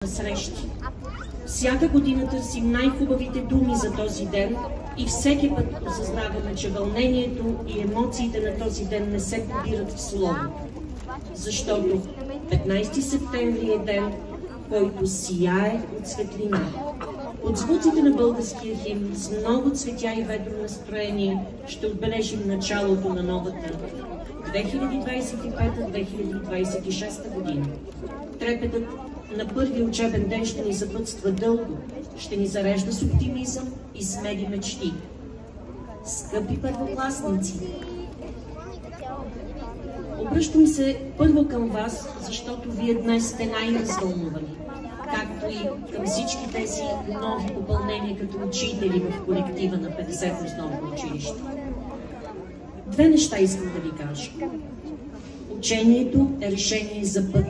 срещи. Всяка година търсим най-хубавите думи за този ден и всеки път осъзнаваме, че вълнението и емоциите на този ден не се побират в слово. Защото 15 септември е ден, който сияе от светлина. От звуците на българския химн с много цветя и ведро настроение ще отбележим началото на новата 2025-2026 година. Трепетът на първи учебен ден ще ни съпътства дълго, ще ни зарежда с оптимизъм и смели мечти. Скъпи първокласници, обръщам се първо към вас, защото вие днес сте най-развълнувани, както и към всички тези нови попълнения като учители в колектива на 50 основно училище. Две неща искам да ви кажа. Учението е решение за път.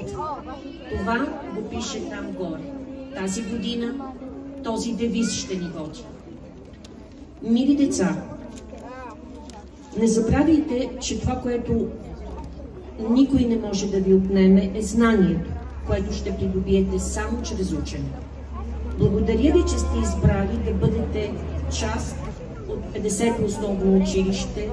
Това го пише там горе. Тази година този девиз ще ни води. Мили деца, не забравяйте, че това, което никой не може да ви отнеме, е знанието, което ще придобиете само чрез учене. Благодаря ви, че сте избрали да бъдете част от 50-то основно училище,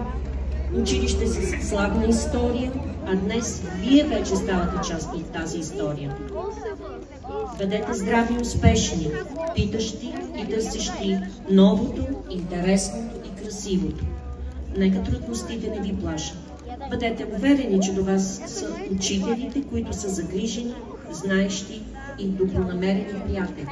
училище с славна история, а днес вие вече ставате част от тази история. Бъдете здрави и успешни, питащи и търсещи новото, интересното и красивото. Нека трудностите не ви плашат. Бъдете уверени, че до вас са учителите, които са загрижени, знаещи и добронамерени приятели.